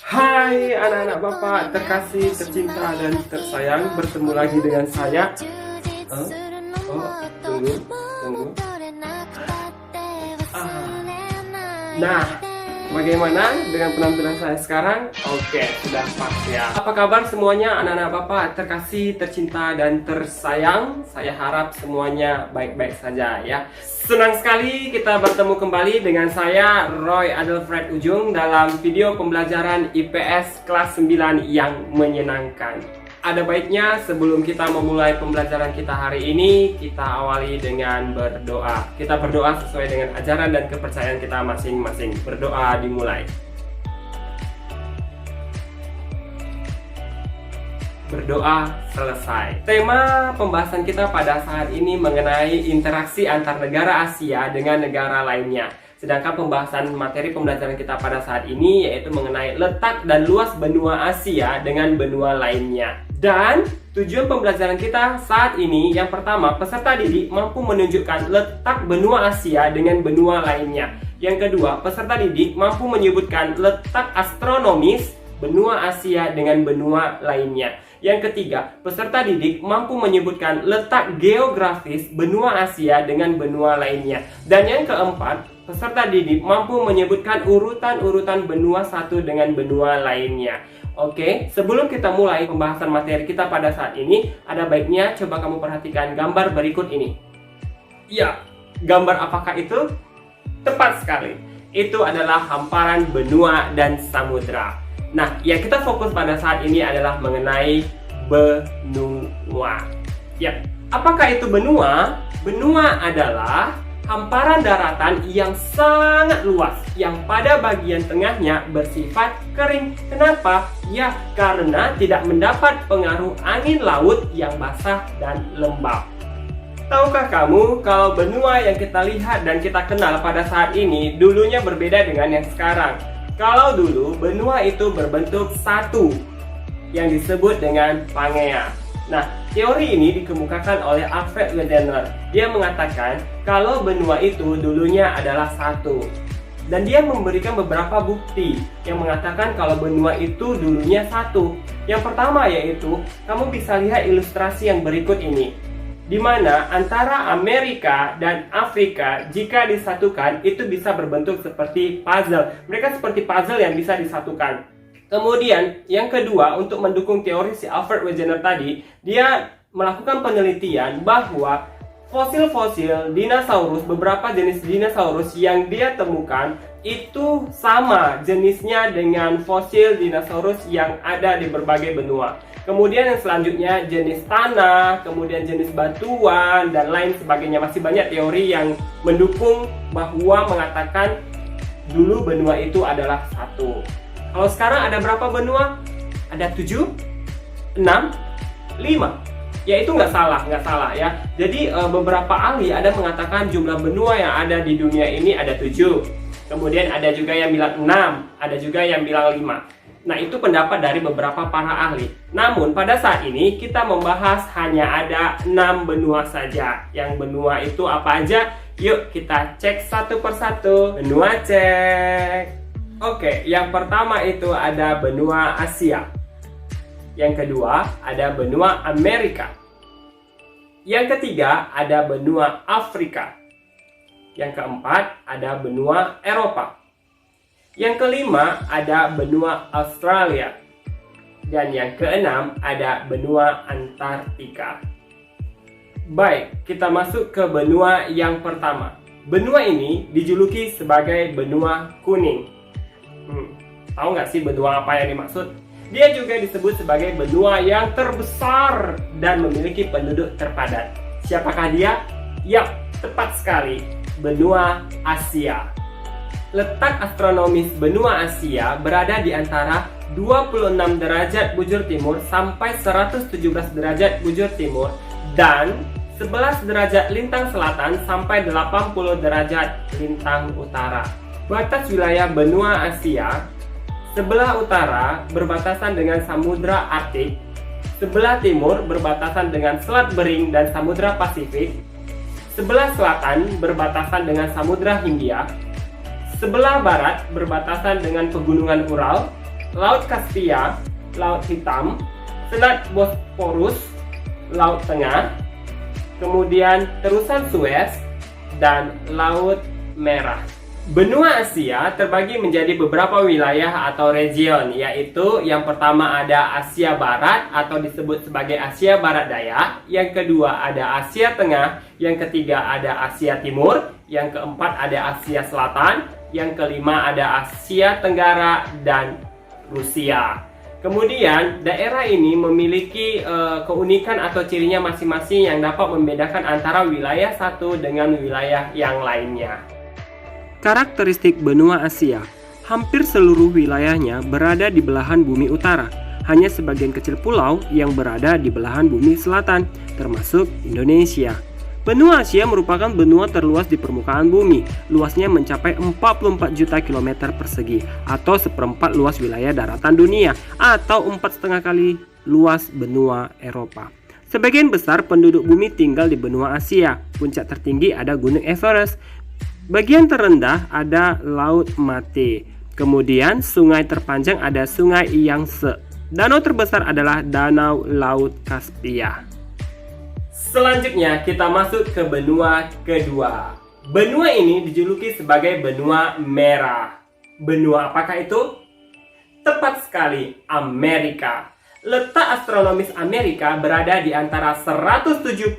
Hai anak-anak Bapak terkasih, tercinta dan tersayang, bertemu lagi dengan saya. Oh, tunggu. Nah, bagaimana dengan penampilan saya sekarang? Oke, sudah pas ya. Apa kabar semuanya anak-anak Bapak terkasih, tercinta dan tersayang? Saya harap semuanya baik-baik saja ya. Senang sekali kita bertemu kembali dengan saya Roy Adelfred Ujung dalam video pembelajaran IPS kelas 9 yang menyenangkan. Ada baiknya sebelum kita memulai pembelajaran kita hari ini, kita awali dengan berdoa. Kita berdoa sesuai dengan ajaran dan kepercayaan kita masing-masing. Berdoa dimulai. Berdoa selesai. Tema pembahasan kita pada saat ini mengenai interaksi antar negara Asia dengan negara lainnya. Sedangkan pembahasan materi pembelajaran kita pada saat ini yaitu mengenai letak dan luas benua Asia dengan benua lainnya. Dan tujuan pembelajaran kita saat ini yang pertama, peserta didik mampu menunjukkan letak benua Asia dengan benua lainnya. Yang kedua, peserta didik mampu menyebutkan letak astronomis benua Asia dengan benua lainnya. Yang ketiga, peserta didik mampu menyebutkan letak geografis benua Asia dengan benua lainnya. Dan yang keempat, peserta didik mampu menyebutkan urutan-urutan benua satu dengan benua lainnya. Oke, sebelum kita mulai pembahasan materi kita pada saat ini, ada baiknya coba kamu perhatikan gambar berikut ini. Ya, gambar apakah itu? Tepat sekali. Itu adalah hamparan benua dan samudra. Nah, yang kita fokus pada saat ini adalah mengenai benua. Ya, apakah itu benua? Benua adalah hamparan daratan yang sangat luas, yang pada bagian tengahnya bersifat kering. Kenapa? Ya, karena tidak mendapat pengaruh angin laut yang basah dan lembab. Tahukah kamu kalau benua yang kita lihat dan kita kenal pada saat ini dulunya berbeda dengan yang sekarang? Kalau dulu benua itu berbentuk satu yang disebut dengan Pangea. Nah, teori ini dikemukakan oleh Alfred Wegener. Dia mengatakan kalau benua itu dulunya adalah satu. Dan dia memberikan beberapa bukti yang mengatakan kalau benua itu dulunya satu. Yang pertama yaitu, kamu bisa lihat ilustrasi yang berikut ini, di mana antara Amerika dan Afrika jika disatukan itu bisa berbentuk seperti puzzle. Mereka seperti puzzle yang bisa disatukan. Kemudian yang kedua, untuk mendukung teori si Alfred Wegener tadi, dia melakukan penelitian bahwa fosil-fosil dinosaurus, beberapa jenis dinosaurus yang dia temukan itu sama jenisnya dengan fosil dinosaurus yang ada di berbagai benua. Kemudian yang selanjutnya jenis tanah, kemudian jenis batuan, dan lain sebagainya. Masih banyak teori yang mendukung bahwa mengatakan dulu benua itu adalah satu. Kalau sekarang ada berapa benua? Ada 7, 6, 5. Ya itu nggak salah ya. Jadi beberapa ahli ada mengatakan jumlah benua yang ada di dunia ini ada 7. Kemudian ada juga yang bilang 6, ada juga yang bilang 5. Nah, itu pendapat dari beberapa para ahli. Namun, pada saat ini kita membahas hanya ada 6 benua saja. Yang benua itu apa aja? Yuk kita cek satu persatu. Benua cek. Oke, yang pertama itu ada benua Asia. Yang kedua ada benua Amerika. Yang ketiga ada benua Afrika. Yang keempat ada benua Eropa. Yang kelima ada benua Australia. Dan yang keenam ada benua Antartika. Baik, kita masuk ke benua yang pertama. Benua ini dijuluki sebagai benua kuning. Tahu nggak sih benua apa yang dimaksud? Dia juga disebut sebagai benua yang terbesar dan memiliki penduduk terpadat. Siapakah dia? Yap, tepat sekali. Benua Asia. Letak astronomis benua Asia berada di antara 26 derajat bujur timur sampai 117 derajat bujur timur dan 11 derajat lintang selatan sampai 80 derajat lintang utara. Batas wilayah benua Asia, sebelah utara berbatasan dengan Samudra Arktik, sebelah timur berbatasan dengan Selat Bering dan Samudra Pasifik, sebelah selatan berbatasan dengan Samudra Hindia, sebelah barat berbatasan dengan Pegunungan Ural, Laut Kaspia, Laut Hitam, Selat Bosporus, Laut Tengah, kemudian terusan Suez, dan Laut Merah. Benua Asia terbagi menjadi beberapa wilayah atau region, yaitu yang pertama ada Asia Barat atau disebut sebagai Asia Barat Daya, yang kedua ada Asia Tengah, yang ketiga ada Asia Timur, yang keempat ada Asia Selatan, yang kelima ada Asia Tenggara, dan Rusia. Kemudian daerah ini memiliki keunikan atau cirinya masing-masing yang dapat membedakan antara wilayah satu dengan wilayah yang lainnya. Karakteristik benua Asia, hampir seluruh wilayahnya berada di belahan bumi utara. Hanya sebagian kecil pulau yang berada di belahan bumi selatan, termasuk Indonesia. Benua Asia merupakan benua terluas di permukaan bumi. Luasnya mencapai 44 juta kilometer persegi, atau seperempat luas wilayah daratan dunia, atau 4,5 kali luas benua Eropa. Sebagian besar penduduk bumi tinggal di benua Asia. Puncak tertinggi ada Gunung Everest. Bagian terendah ada Laut Mate. Kemudian sungai terpanjang ada Sungai Yangtze. Danau terbesar adalah Danau Laut Kaspia. Selanjutnya kita masuk ke benua kedua. Benua ini dijuluki sebagai benua merah. Benua apakah itu? Tepat sekali, Amerika. Letak astronomis Amerika berada di antara 170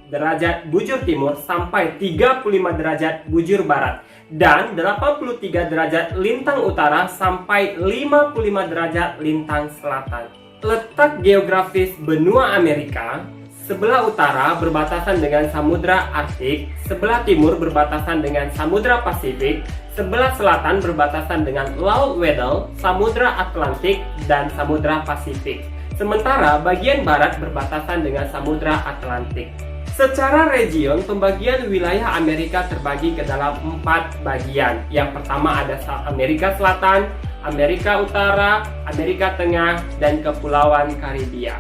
derajat bujur timur sampai 35 derajat bujur barat dan 83 derajat lintang utara sampai 55 derajat lintang selatan. Letak geografis benua Amerika, sebelah utara berbatasan dengan Samudra Arktik, sebelah timur berbatasan dengan Samudra Pasifik, sebelah selatan berbatasan dengan Laut Weddell, Samudra Atlantik, dan Samudra Pasifik. Sementara bagian barat berbatasan dengan Samudra Atlantik. Secara region, pembagian wilayah Amerika terbagi ke dalam 4 bagian. Yang pertama ada Amerika Selatan, Amerika Utara, Amerika Tengah, dan Kepulauan Karibia.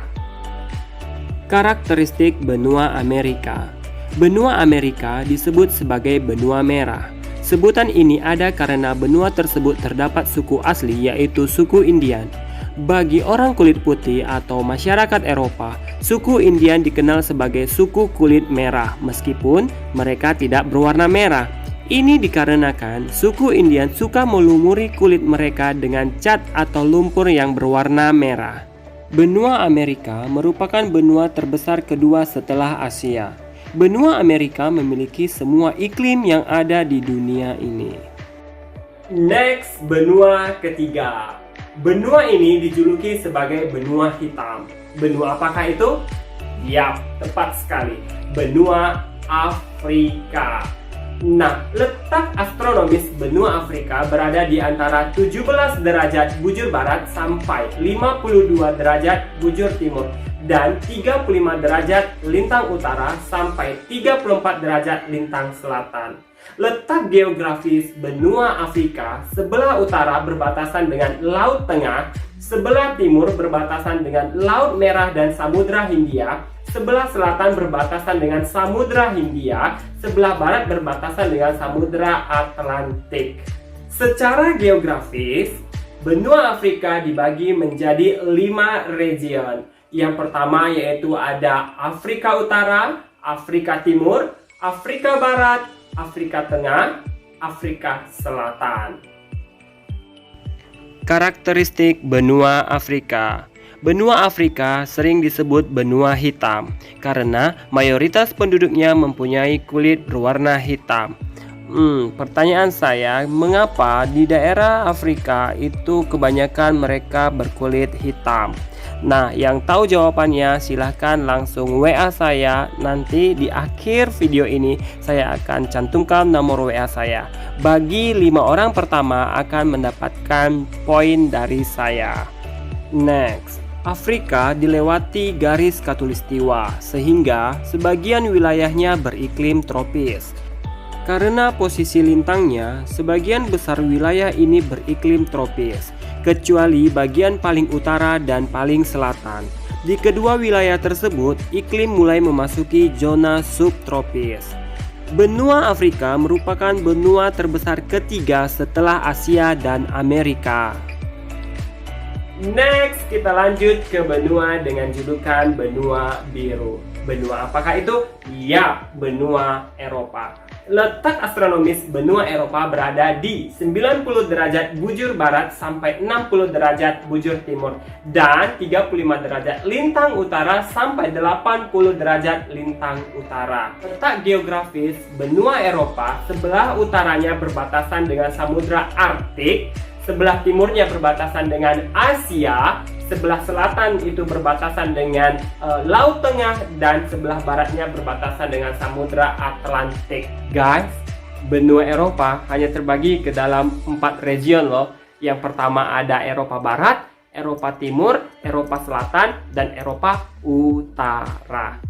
Karakteristik benua Amerika. Benua Amerika disebut sebagai benua merah. Sebutan ini ada karena benua tersebut terdapat suku asli, yaitu suku Indian. Bagi orang kulit putih atau masyarakat Eropa, suku Indian dikenal sebagai suku kulit merah meskipun mereka tidak berwarna merah. Ini dikarenakan suku Indian suka melumuri kulit mereka dengan cat atau lumpur yang berwarna merah. Benua Amerika merupakan benua terbesar kedua setelah Asia. Benua Amerika memiliki semua iklim yang ada di dunia ini. Next, benua ketiga. Benua ini dijuluki sebagai benua hitam. Benua apakah itu? Yap, tepat sekali. Benua Afrika. Nah, letak astronomis benua Afrika berada di antara 17 derajat bujur barat sampai 52 derajat bujur timur dan 35 derajat lintang utara sampai 34 derajat lintang selatan. Letak geografis benua Afrika, sebelah utara berbatasan dengan Laut Tengah, sebelah timur berbatasan dengan Laut Merah dan Samudra Hindia, sebelah selatan berbatasan dengan Samudra Hindia, sebelah barat berbatasan dengan Samudra Atlantik. Secara geografis, benua Afrika dibagi menjadi 5 region. Yang pertama yaitu ada Afrika Utara, Afrika Timur, Afrika Barat, Afrika Tengah, Afrika Selatan. Karakteristik benua Afrika. Benua Afrika sering disebut benua hitam karena mayoritas penduduknya mempunyai kulit berwarna hitam. Pertanyaan saya, mengapa di daerah Afrika itu kebanyakan mereka berkulit hitam? Nah, yang tahu jawabannya silahkan langsung WA saya. Nanti di akhir video ini saya akan cantumkan nomor WA saya. Bagi 5 orang pertama akan mendapatkan poin dari saya. Next, Afrika dilewati garis khatulistiwa sehingga sebagian wilayahnya beriklim tropis. Karena posisi lintangnya, sebagian besar wilayah ini beriklim tropis, kecuali bagian paling utara dan paling selatan. Di kedua wilayah tersebut, iklim mulai memasuki zona subtropis. Benua Afrika merupakan benua terbesar ketiga setelah Asia dan Amerika. Next, kita lanjut ke benua dengan julukan benua biru. Benua apakah itu? Ya, benua Eropa. Letak astronomis benua Eropa berada di 90 derajat bujur barat sampai 60 derajat bujur timur dan 35 derajat lintang utara sampai 80 derajat lintang utara. Letak geografis benua Eropa, sebelah utaranya berbatasan dengan Samudra Arktik, sebelah timurnya berbatasan dengan Asia, sebelah selatan itu berbatasan dengan Laut Tengah, dan sebelah baratnya berbatasan dengan Samudra Atlantik. Guys, benua Eropa hanya terbagi ke dalam 4 region loh. Yang pertama ada Eropa Barat, Eropa Timur, Eropa Selatan, dan Eropa Utara.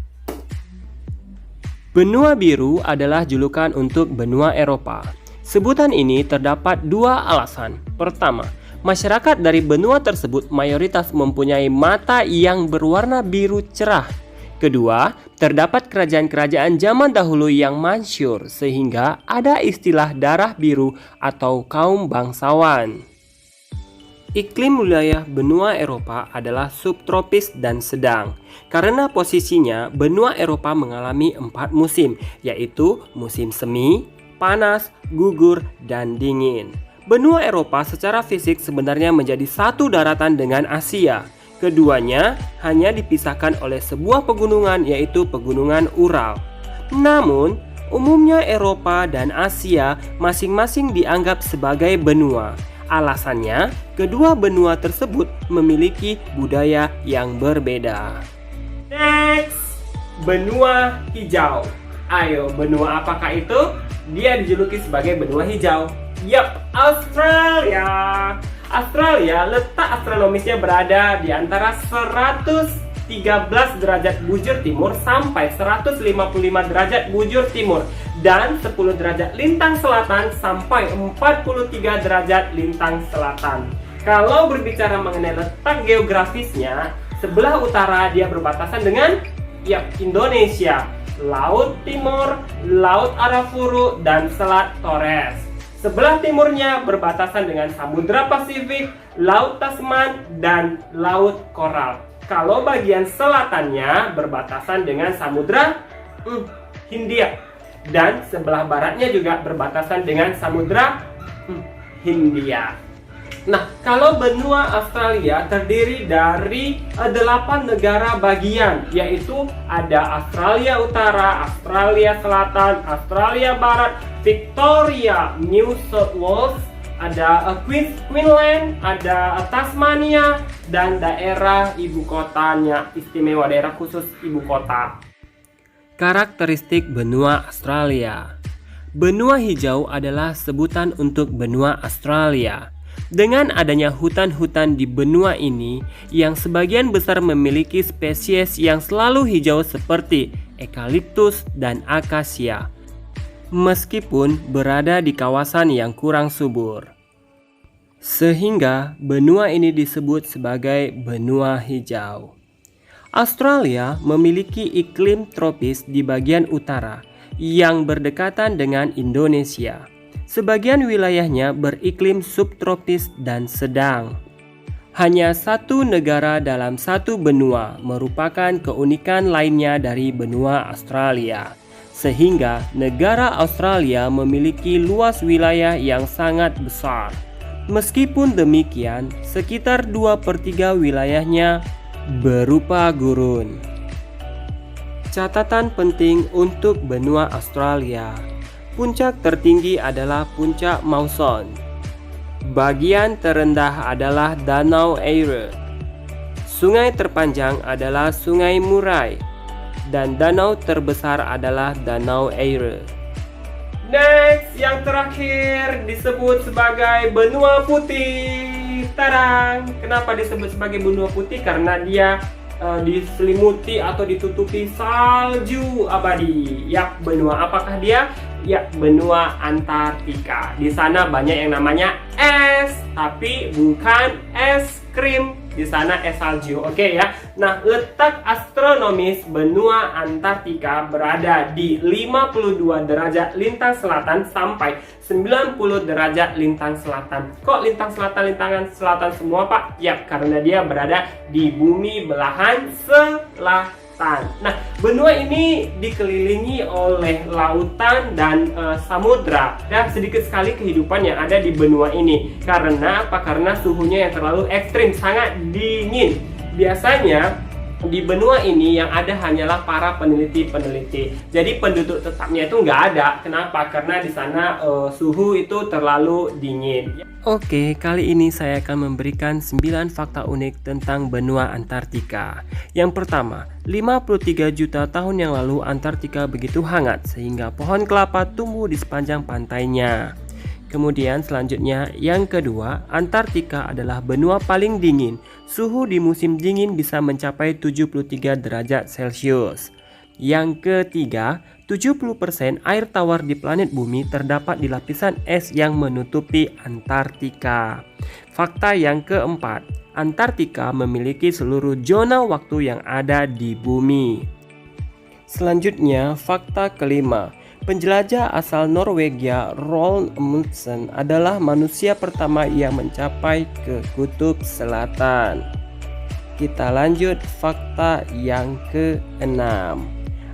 Benua biru adalah julukan untuk benua Eropa. Sebutan ini terdapat 2 alasan. Pertama, masyarakat dari benua tersebut mayoritas mempunyai mata yang berwarna biru cerah. Kedua, terdapat kerajaan-kerajaan zaman dahulu yang masyhur sehingga ada istilah darah biru atau kaum bangsawan. Iklim wilayah benua Eropa adalah subtropis dan sedang. Karena posisinya, benua Eropa mengalami 4 musim, yaitu musim semi, panas, gugur, dan dingin. Benua Eropa secara fisik sebenarnya menjadi satu daratan dengan Asia. Keduanya hanya dipisahkan oleh sebuah pegunungan, yaitu Pegunungan Ural. Namun, umumnya Eropa dan Asia masing-masing dianggap sebagai benua. Alasannya, kedua benua tersebut memiliki budaya yang berbeda. Next, benua hijau. Ayo, benua apakah itu? Dia dijuluki sebagai benua hijau. Yap, Australia. Australia letak astronomisnya berada di antara 113 derajat bujur timur sampai 155 derajat bujur timur dan 10 derajat lintang selatan sampai 43 derajat lintang selatan. Kalau berbicara mengenai letak geografisnya, sebelah utara dia berbatasan dengan Indonesia, Laut Timur, Laut Arafuru, dan Selat Torres. Sebelah timurnya berbatasan dengan Samudra Pasifik, Laut Tasman, dan Laut Koral. Kalau bagian selatannya berbatasan dengan Samudra Hindia. Dan sebelah baratnya juga berbatasan dengan Samudra Hindia. Nah, kalau benua Australia terdiri dari 8 negara bagian, yaitu ada Australia Utara, Australia Selatan, Australia Barat, Victoria, New South Wales, ada Queensland, ada Tasmania, dan daerah ibu kotanya, istimewa daerah khusus ibu kota. Karakteristik benua Australia. Benua hijau adalah sebutan untuk benua Australia. Dengan adanya hutan-hutan di benua ini yang sebagian besar memiliki spesies yang selalu hijau seperti eukaliptus dan akasia, meskipun berada di kawasan yang kurang subur. Sehingga benua ini disebut sebagai benua hijau. Australia memiliki iklim tropis di bagian utara yang berdekatan dengan Indonesia. Sebagian wilayahnya beriklim subtropis dan sedang. Hanya satu negara dalam satu benua merupakan keunikan lainnya dari benua Australia. Sehingga negara Australia memiliki luas wilayah yang sangat besar. Meskipun demikian, sekitar 2/3 wilayahnya berupa gurun. Catatan penting untuk benua Australia. Puncak tertinggi adalah Puncak Mawson. Bagian terendah adalah Danau Eire. Sungai terpanjang adalah Sungai Murray. Dan danau terbesar adalah Danau Eire. Next, yang terakhir disebut sebagai benua putih. Tadang! Kenapa disebut sebagai benua putih? Karena dia diselimuti atau ditutupi salju abadi. Yap, benua apakah dia? Ya, benua Antartika. Di sana banyak yang namanya es, tapi bukan es krim. di sana es salju. Oke ya. Nah, letak astronomis benua Antartika berada di 52 derajat lintang selatan sampai 90 derajat lintang selatan. Kok lintang selatan semua, Pak? Yap, karena dia berada di bumi belahan selatan. Nah, benua ini dikelilingi oleh lautan dan samudra, dan sedikit sekali kehidupan yang ada di benua ini. Karena apa? Karena suhunya yang terlalu ekstrim, sangat dingin. Biasanya di benua ini yang ada hanyalah para peneliti-peneliti. Jadi penduduk tetapnya itu nggak ada. Kenapa? Karena di sana suhu itu terlalu dingin. Oke, kali ini saya akan memberikan 9 fakta unik tentang benua Antartika. Yang pertama, 53 juta tahun yang lalu Antartika begitu hangat sehingga pohon kelapa tumbuh di sepanjang pantainya. Kemudian selanjutnya, yang kedua, Antartika adalah benua paling dingin. Suhu di musim dingin bisa mencapai 73 derajat Celcius. Yang ketiga, 70% air tawar di planet bumi terdapat di lapisan es yang menutupi Antartika. Fakta yang keempat, Antartika memiliki seluruh zona waktu yang ada di bumi. Selanjutnya, fakta kelima. Penjelajah asal Norwegia Roald Amundsen adalah manusia pertama yang mencapai ke kutub selatan. Kita lanjut fakta yang keenam.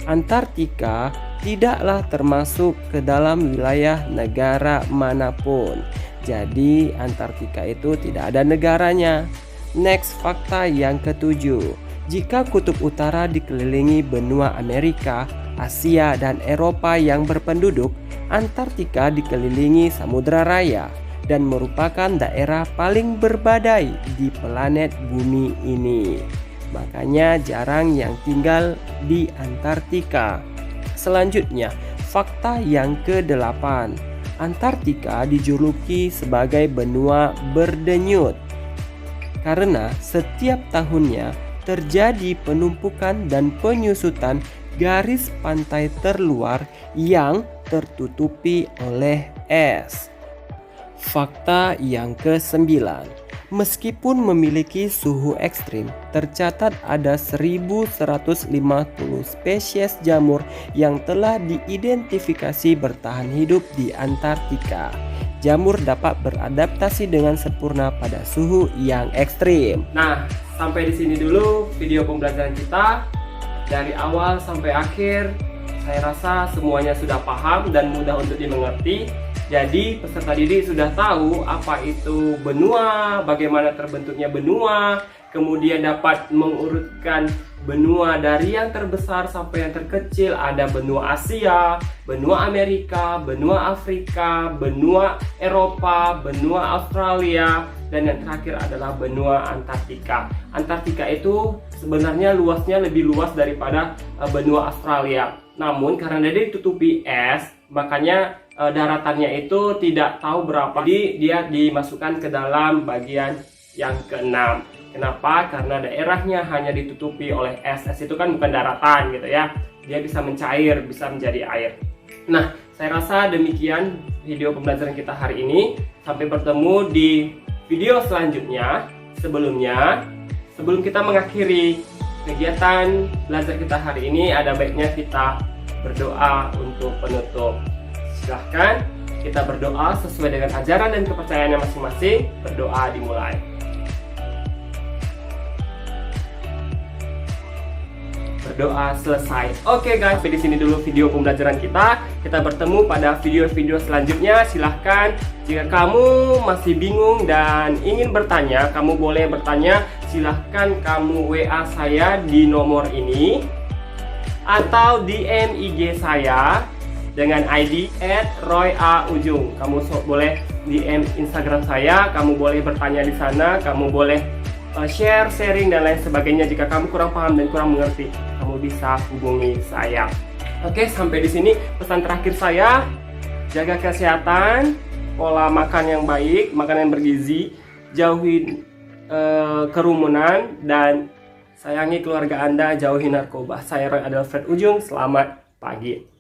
Antartika tidaklah termasuk ke dalam wilayah negara manapun. Jadi Antartika itu tidak ada negaranya. Next, fakta yang ketujuh. Jika kutub utara dikelilingi benua Amerika, Asia, dan Eropa yang berpenduduk, Antartika dikelilingi Samudra Raya dan merupakan daerah paling berbadai di planet bumi ini. Makanya jarang yang tinggal di Antartika. Selanjutnya, fakta yang ke-8. Antartika dijuluki sebagai benua berdenyut karena setiap tahunnya terjadi penumpukan dan penyusutan garis pantai terluar yang tertutupi oleh es. Fakta yang ke-9. Meskipun memiliki suhu ekstrim, tercatat ada 1150 spesies jamur yang telah diidentifikasi bertahan hidup di Antartika. Jamur dapat beradaptasi dengan sempurna pada suhu yang ekstrim. Nah, sampai di sini dulu video pembelajaran kita. Dari awal sampai akhir, saya rasa semuanya sudah paham dan mudah untuk dimengerti. Jadi peserta didik sudah tahu apa itu benua, bagaimana terbentuknya benua, kemudian dapat mengurutkan benua dari yang terbesar sampai yang terkecil. Ada benua Asia, benua Amerika, benua Afrika, benua Eropa, benua Australia, dan yang terakhir adalah benua Antartika. Antartika itu sebenarnya luasnya lebih luas daripada benua Australia. Namun karena dia ditutupi es, makanya daratannya itu tidak tahu berapa. Jadi dia dimasukkan ke dalam bagian yang keenam. Kenapa? Karena daerahnya hanya ditutupi oleh es. Es itu kan bukan daratan gitu ya. Dia bisa mencair, bisa menjadi air. Nah, saya rasa demikian video pembelajaran kita hari ini. Sampai bertemu di video selanjutnya. Sebelum kita mengakhiri kegiatan belajar kita hari ini, ada baiknya kita berdoa untuk penutup. Silahkan kita berdoa sesuai dengan ajaran dan kepercayaannya masing-masing. Berdoa dimulai. Berdoa selesai. Oke guys, sampai di sini dulu video pembelajaran kita. Kita bertemu pada video-video selanjutnya. Silahkan jika kamu masih bingung dan ingin bertanya, kamu boleh bertanya. Silahkan kamu WA saya di nomor ini atau DM IG saya dengan ID @royaujung. Kamu boleh DM Instagram saya, kamu boleh bertanya di sana, kamu boleh share, sharing, dan lain sebagainya. Jika kamu kurang paham dan kurang mengerti, kamu bisa hubungi saya. Oke, sampai di sini pesan terakhir saya. Jaga kesehatan, pola makan yang baik, makanan yang bergizi, jauhi kerumunan, dan sayangi keluarga Anda, jauhi narkoba. Saya Roy Adelfred Ujung, selamat pagi.